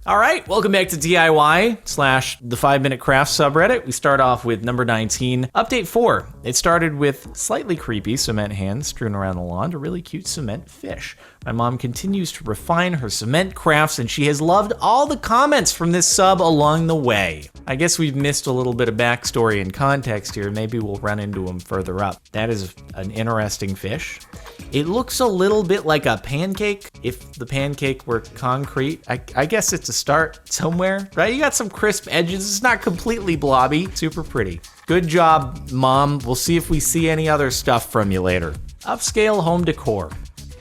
All right, welcome back to DIY / the 5-Minute Craft subreddit. We start off with number 19, update 4. It started with slightly creepy cement hands strewn around the lawn to really cute cement fish. My mom continues to refine her cement crafts, and she has loved all the comments from this sub along the way. I guess we've missed a little bit of backstory and context here. Maybe we'll run into them further up. That is an interesting fish. It looks a little bit like a pancake. If the pancake were concrete, I guess it's a start somewhere, right? You got some crisp edges. It's not completely blobby. Super pretty. Good job, Mom. We'll see if we see any other stuff from you later. Upscale home decor.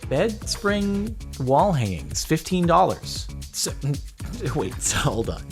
Bed spring wall hangings, $15. So hold on.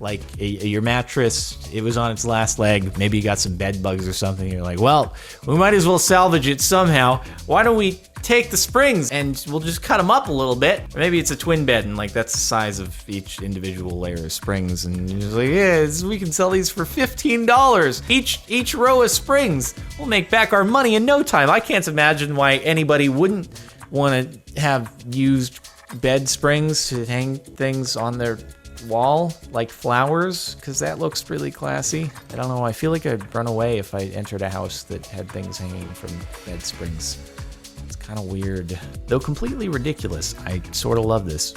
Like your mattress, it was on its last leg. Maybe you got some bed bugs or something. You're like, well, we might as well salvage it somehow. Why don't we take the springs and we'll just cut them up a little bit? Or maybe it's a twin bed and like that's the size of each individual layer of springs. And you're just like, yeah, we can sell these for $15. Each row of springs. We'll make back our money in no time. I can't imagine why anybody wouldn't want to have used bed springs to hang things on their wall like flowers, because that looks really classy. I don't know, I feel like I'd run away if I entered a house that had things hanging from bed springs. It's kind of weird, though completely ridiculous. I sort of love this.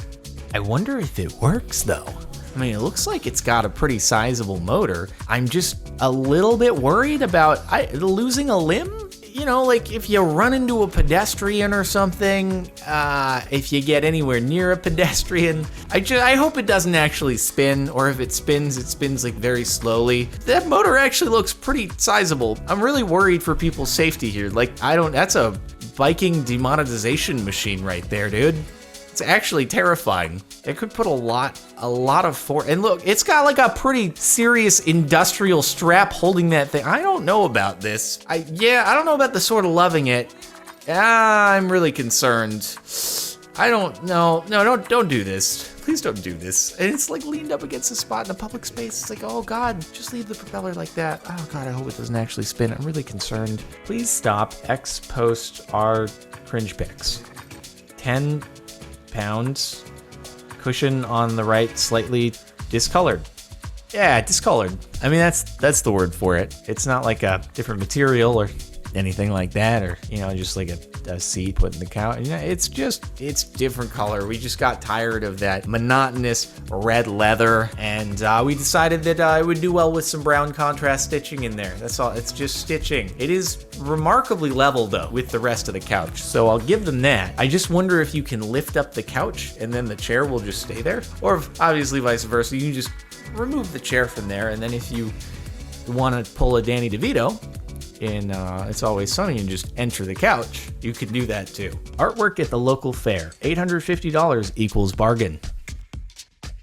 I wonder if it works though. I mean, it looks like it's got a pretty sizable motor. I'm just a little bit worried about losing a limb. You know, like if you run into a pedestrian or something, if you get anywhere near a pedestrian, I hope it doesn't actually spin, or if it spins like very slowly. That motor actually looks pretty sizable. I'm really worried for people's safety here. Like, that's a Viking demonetization machine right there, dude. It's actually terrifying. It could put a lot of force. And look, it's got like a pretty serious industrial strap holding that thing. I don't know about this. I don't know about the sort of loving it. I'm really concerned. I don't know. No, don't do this. Please don't do this. And it's like leaned up against a spot in a public space. It's like, oh God, just leave the propeller like that. Oh God, I hope it doesn't actually spin. I'm really concerned. Please stop. X post our Fringe Picks. 10 pounds. Cushion on the right, slightly discolored. Yeah, discolored. I mean, that's the word for it. It's not like a different material or anything like that, or just like a seat put in the couch. It's different color. We just got tired of that monotonous red leather, and we decided that it would do well with some brown contrast stitching in there. That's all. It's just stitching. It is remarkably level though with the rest of the couch, so I'll give them that. I just wonder if you can lift up the couch and then the chair will just stay there, or if, obviously vice versa, you can just remove the chair from there, and then if you want to pull a Danny DeVito in It's Always Sunny and just enter the couch, you could do that too. Artwork at the local fair, $850 equals bargain.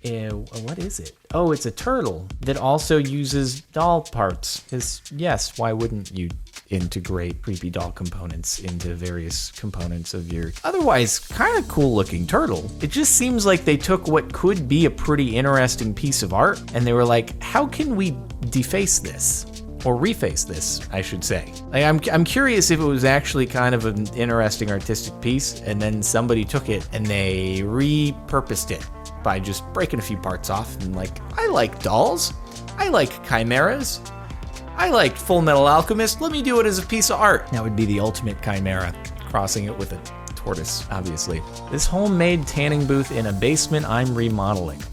What is it? Oh, it's a turtle that also uses doll parts. Because yes, why wouldn't you integrate creepy doll components into various components of your otherwise kind of cool looking turtle? It just seems like they took what could be a pretty interesting piece of art and they were like, how can we deface this? Or reface this, I should say. Like, I'm curious if it was actually kind of an interesting artistic piece and then somebody took it and they repurposed it by just breaking a few parts off and like, I like dolls, I like chimeras, I like Full Metal Alchemist, let me do it as a piece of art. That would be the ultimate chimera, crossing it with a tortoise, obviously. This homemade tanning booth in a basement I'm remodeling.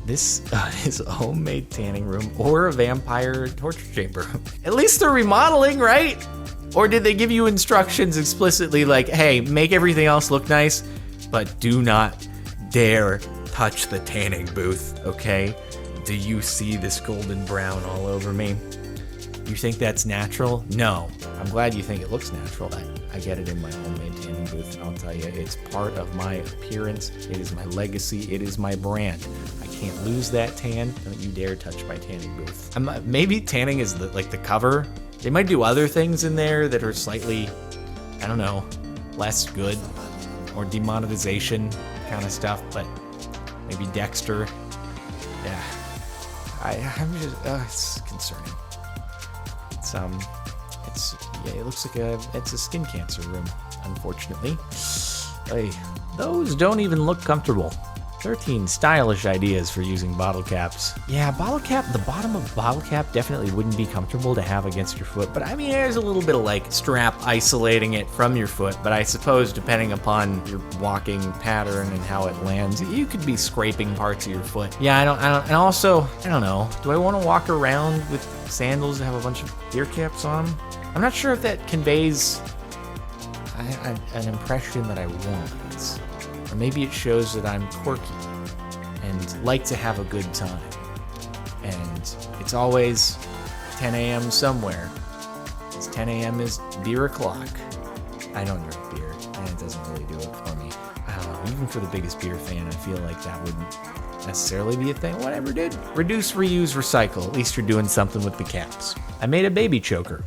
This is a homemade tanning room or a vampire torture chamber. At least they're remodeling, right? Or did they give you instructions explicitly like, hey, make everything else look nice, but do not dare touch the tanning booth, okay? Do you see this golden brown all over me? You think that's natural? No. I'm glad you think it looks natural. I get it in my homemade tanning booth, and I'll tell you, it's part of my appearance. It is my legacy. It is my brand. I can't lose that tan. Don't you dare touch my tanning booth. Maybe tanning is the cover. They might do other things in there that are slightly, I don't know, less good, or demonetization kind of stuff, but maybe Dexter. Yeah. I'm just, it's concerning. It looks like it's a skin cancer room, unfortunately. Hey, those don't even look comfortable. 13 stylish ideas for using bottle caps. Yeah, bottle cap, the bottom of bottle cap definitely wouldn't be comfortable to have against your foot, but I mean, there's a little bit of like strap isolating it from your foot, but I suppose depending upon your walking pattern and how it lands, you could be scraping parts of your foot. Yeah, and also, I don't know, do I want to walk around with sandals that have a bunch of beer caps on them? I'm not sure if that conveys an impression that I want. Or maybe it shows that I'm quirky and like to have a good time. And it's always 10 a.m. somewhere. It's 10 a.m. is beer o'clock. I don't drink beer, and it doesn't really do it for me. I don't know, even for the biggest beer fan, I feel like that wouldn't necessarily be a thing. Whatever, dude. Reduce, reuse, recycle. At least you're doing something with the caps. I made a baby choker.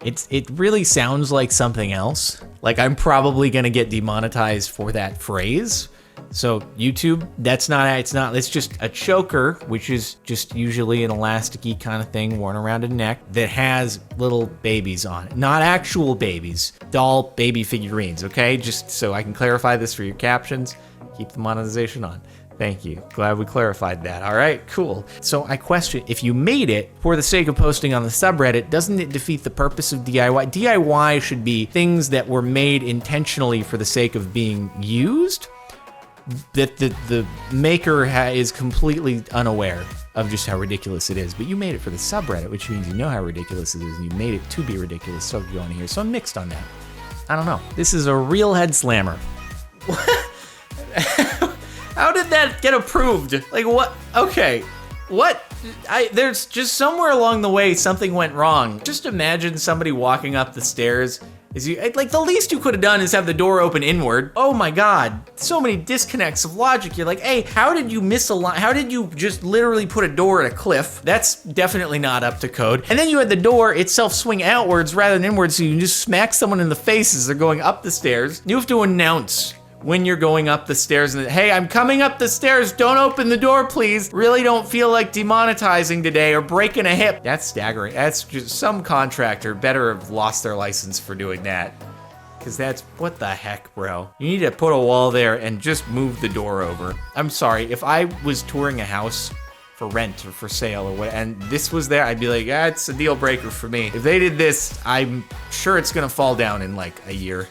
It really sounds like something else. Like I'm probably gonna get demonetized for that phrase. So YouTube, it's just a choker, which is just usually an elasticy kind of thing worn around a neck that has little babies on it. Not actual babies, doll baby figurines, okay? Just so I can clarify this for your captions, keep the monetization on. Thank you. Glad we clarified that. All right, cool. So I question, if you made it for the sake of posting on the subreddit, doesn't it defeat the purpose of DIY? DIY should be things that were made intentionally for the sake of being used, that the maker is completely unaware of just how ridiculous it is. But you made it for the subreddit, which means you know how ridiculous it is, and you made it to be ridiculous, so you on here. So I'm mixed on that. I don't know. This is a real head slammer. How did that get approved? Like what? Okay, what? There's just somewhere along the way something went wrong. Just imagine somebody walking up the stairs. Like the least you could have done is have the door open inward. Oh my God, so many disconnects of logic. You're like, hey, how did you miss a line? How did you just literally put a door at a cliff? That's definitely not up to code. And then you had the door itself swing outwards rather than inwards, so you can just smack someone in the face as they're going up the stairs. You have to announce when you're going up the stairs and hey, I'm coming up the stairs, don't open the door please. Really don't feel like demonetizing today or breaking a hip. That's staggering. That's just, some contractor better have lost their license for doing that. Cause that's, what the heck, bro? You need to put a wall there and just move the door over. I'm sorry, if I was touring a house for rent or for sale or what, and this was there, I'd be like, it's a deal breaker for me. If they did this, I'm sure it's gonna fall down in like a year.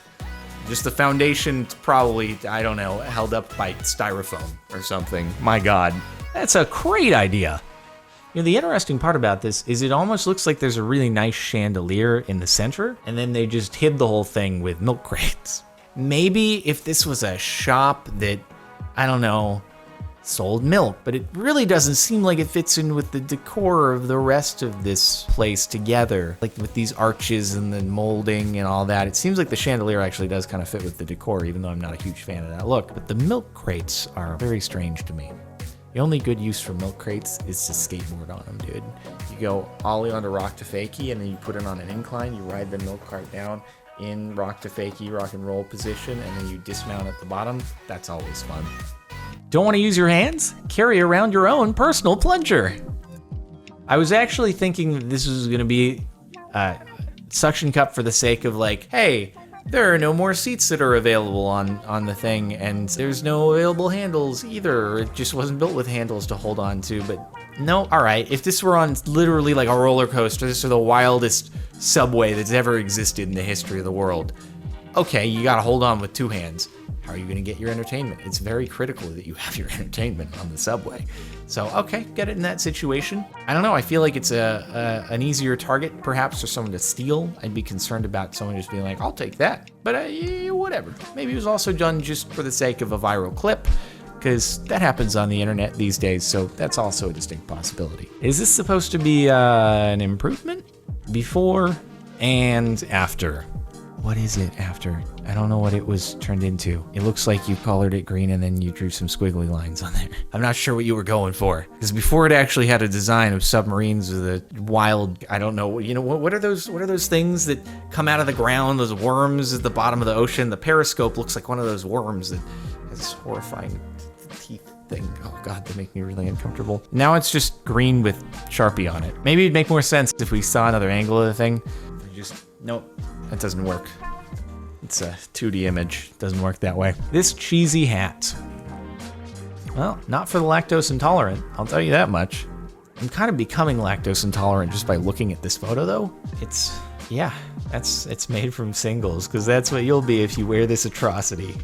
Just the foundation probably, I don't know, held up by styrofoam or something. My God, that's a great idea. You know, the interesting part about this is it almost looks like there's a really nice chandelier in the center, and then they just hid the whole thing with milk crates. Maybe if this was a shop that, I don't know, sold milk, but it really doesn't seem like it fits in with the decor of the rest of this place together. Like with these arches and the molding and all that, it seems like the chandelier actually does kind of fit with the decor, even though I'm not a huge fan of that look. But the milk crates are very strange to me. The only good use for milk crates is to skateboard on them, dude. You go ollie onto rock to fakie, and then you put it on an incline, you ride the milk cart down in rock to fakie, rock and roll position, and then you dismount at the bottom. That's always fun. Don't want to use your hands? Carry around your own personal plunger. I was actually thinking that this was going to be a suction cup for the sake of like, hey, there are no more seats that are available on the thing, and there's no available handles either. It just wasn't built with handles to hold on to, but no, all right. If this were on literally like a roller coaster, this is the wildest subway that's ever existed in the history of the world. Okay, you gotta hold on with two hands. How are you gonna get your entertainment? It's very critical that you have your entertainment on the subway. So, okay, get it in that situation. I don't know, I feel like it's an easier target, perhaps, for someone to steal. I'd be concerned about someone just being like, I'll take that. But yeah, whatever. Maybe it was also done just for the sake of a viral clip, because that happens on the internet these days, so that's also a distinct possibility. Is this supposed to be an improvement? Before and after. What is it after? I don't know what it was turned into. It looks like you colored it green and then you drew some squiggly lines on there. I'm not sure what you were going for. Because before it actually had a design of submarines with a wild, I don't know, you know, what are those things that come out of the ground, those worms at the bottom of the ocean? The periscope looks like one of those worms that has this horrifying teeth thing. Oh God, they make me really uncomfortable. Now it's just green with Sharpie on it. Maybe it'd make more sense if we saw another angle of the thing. Nope. That doesn't work. It's a 2D image. Doesn't work that way. This cheesy hat. Well, not for the lactose intolerant, I'll tell you that much. I'm kind of becoming lactose intolerant just by looking at this photo, though. It's made from singles, because that's what you'll be if you wear this atrocity.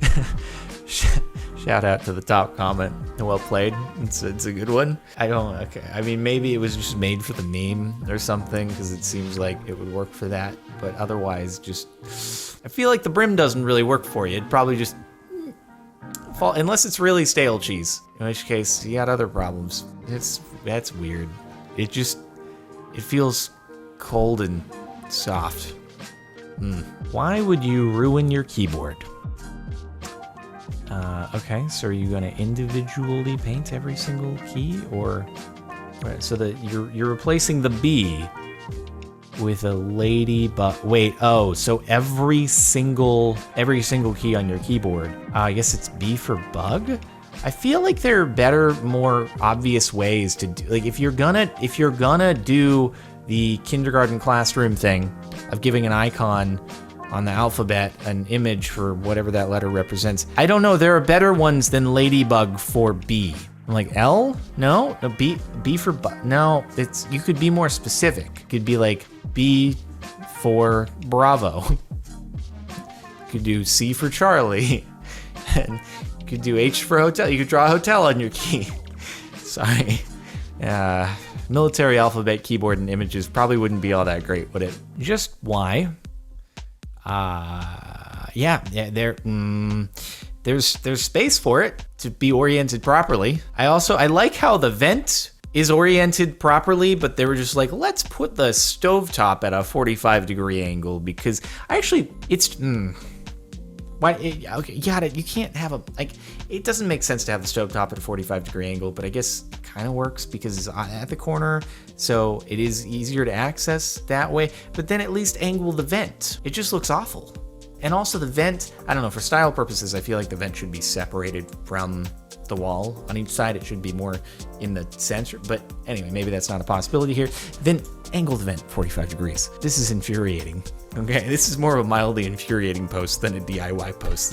Shout out to the top comment. Well played. It's a good one. Okay. I mean, maybe it was just made for the meme or something, because it seems like it would work for that. But otherwise, I feel like the brim doesn't really work for you. It'd probably just fall, unless it's really stale cheese. In which case, you got other problems. That's weird. It feels cold and soft. Why would you ruin your keyboard? Okay, so are you gonna individually paint every single key, or so that you're replacing the B with a ladybug? Wait, so every single key on your keyboard. I guess it's B for bug. I feel like there are better, more obvious ways to do. Like if you're gonna do the kindergarten classroom thing of giving an icon on the alphabet, an image for whatever that letter represents. I don't know, there are better ones than ladybug for B. I'm like, L? No, B for bug. No, you could be more specific. It could be like B for Bravo. You could do C for Charlie. And you could do H for hotel. You could draw a hotel on your key. Sorry. Military alphabet keyboard and images probably wouldn't be all that great, would it? Just why? There's space for it to be oriented properly. I like how the vent is oriented properly, but they were just like, let's put the stovetop at a 45-degree angle, because you got it. You can't have it doesn't make sense to have the stovetop at a 45-degree angle, but I guess it kind of works because it's at the corner, so it is easier to access that way. But then at least angle the vent. It just looks awful. And also the vent, I don't know, for style purposes, I feel like the vent should be separated from the wall. On each side, it should be more in the center. But anyway, maybe that's not a possibility here. Then angle the vent 45 degrees. This is infuriating. Okay, this is more of a mildly infuriating post than a DIY post.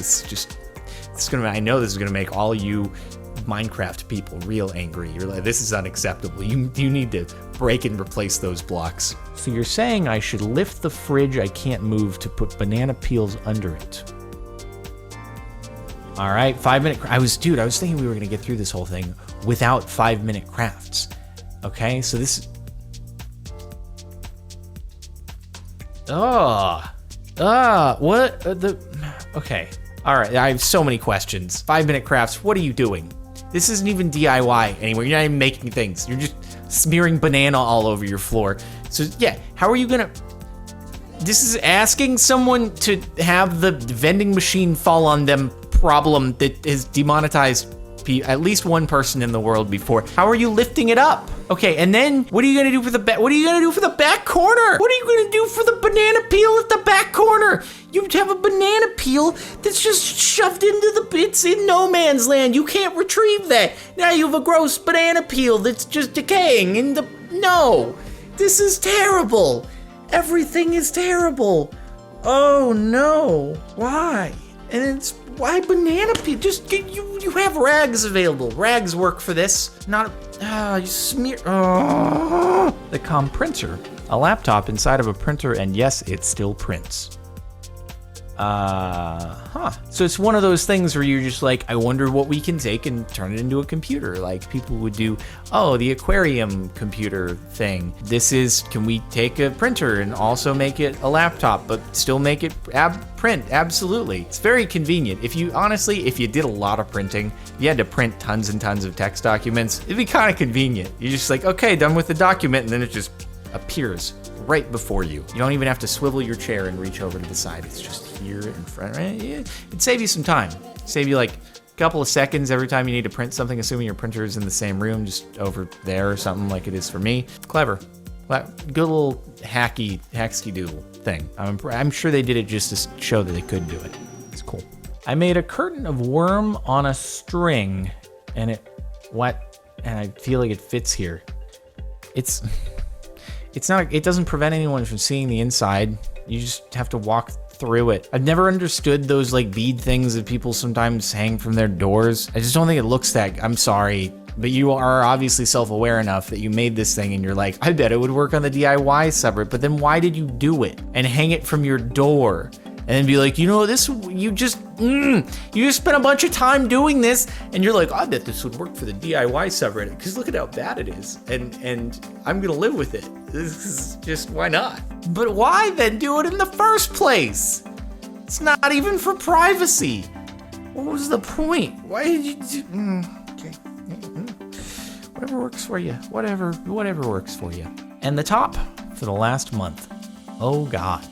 I know this is gonna make all you Minecraft people real angry. You're like, this is unacceptable. You need to break and replace those blocks. So you're saying I should lift the fridge I can't move to put banana peels under it. All right, 5-minute. I was thinking we were gonna get through this whole thing without 5-minute crafts. Okay, so this. Okay. All right, I have so many questions. 5-minute crafts, what are you doing? This isn't even DIY anymore. You're not even making things. You're just smearing banana all over your floor. So yeah, how are you gonna? This is asking someone to have the vending machine fall on them problem that has demonetized at least one person in the world before. How are you lifting it up? Okay, and then what are you gonna do for the back? What are you gonna do for the back corner? What are you gonna do for the banana peel at the back corner? You have a banana peel that's just shoved into it's in no man's land. You can't retrieve that. Now you have a gross banana peel that's just decaying in the, no, this is terrible. Everything is terrible. Oh no, why? And it's, why banana peel? Just get, you have rags available. Rags work for this. Not, you smear, The Com printer, a laptop inside of a printer, and yes, it still prints. So it's one of those things where you're just like, I wonder what we can take and turn it into a computer. Like people would do, the aquarium computer thing. Can we take a printer and also make it a laptop, but still make it print? Absolutely. It's very convenient. If you did a lot of printing, you had to print tons and tons of text documents, it'd be kind of convenient. You're just like, okay, done with the document, and then it just appears right before you. You don't even have to swivel your chair and reach over to the side. It's just here in front. Right? Yeah. It'd save you some time. Save you like a couple of seconds every time you need to print something, assuming your printer is in the same room, just over there or something like it is for me. Clever. Good little hacksky doodle thing. I'm sure they did it just to show that they could do it. It's cool. I made a curtain of worm on a string, and it I feel like it fits here. It doesn't prevent anyone from seeing the inside. You just have to walk through it. I've never understood those like bead things that people sometimes hang from their doors. I just don't think it looks that, I'm sorry, but you are obviously self-aware enough that you made this thing and you're like, I bet it would work on the DIY subreddit, but then why did you do it and hang it from your door? And then be like, you know, this, you just spent a bunch of time doing this, and you're like, I bet this would work for the DIY subreddit, because look at how bad it is, and I'm gonna live with it. This is just, why not? But why then do it in the first place? It's not even for privacy. What was the point? Why did you do, okay. Whatever works for you, whatever works for you. And the top for the last month, oh God.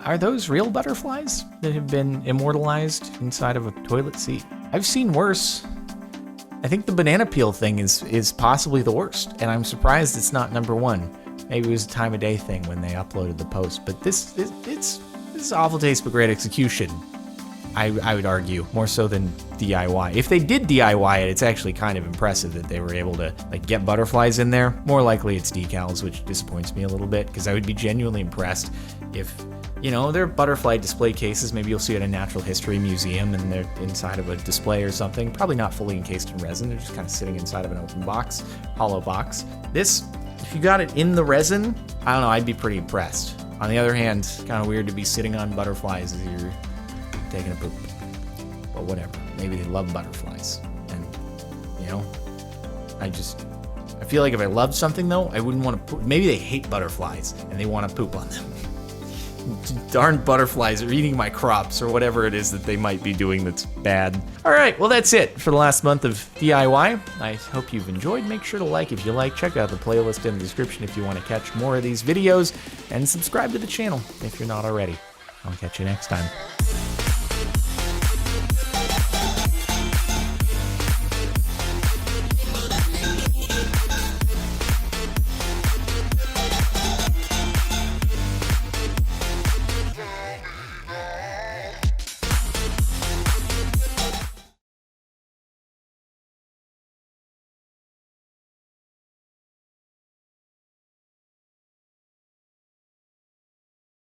Are those real butterflies that have been immortalized inside of a toilet seat? I've seen worse. I think the banana peel thing is possibly the worst, and I'm surprised it's not number one. Maybe it was a time of day thing when they uploaded the post, but this is awful taste but great execution. I would argue, more so than DIY. If they did DIY it, it's actually kind of impressive that they were able to like get butterflies in there. More likely it's decals, which disappoints me a little bit, because I would be genuinely impressed if, you know, they're butterfly display cases. Maybe you'll see it at a natural history museum and they're inside of a display or something. Probably not fully encased in resin. They're just kind of sitting inside of an open box, hollow box. This, if you got it in the resin, I don't know, I'd be pretty impressed. On the other hand, kind of weird to be sitting on butterflies as you're taking a poop. But whatever. Maybe they love butterflies. And, you know, I feel like if I loved something though, I wouldn't want to poop. Maybe they hate butterflies and they want to poop on them. Darn butterflies are eating my crops or whatever it is that they might be doing that's bad. All right, well, that's it for the last month of DIY. I hope you've enjoyed. Make sure to like if you like. Check out the playlist in the description if you want to catch more of these videos, and subscribe to the channel if you're not already. I'll catch you next time.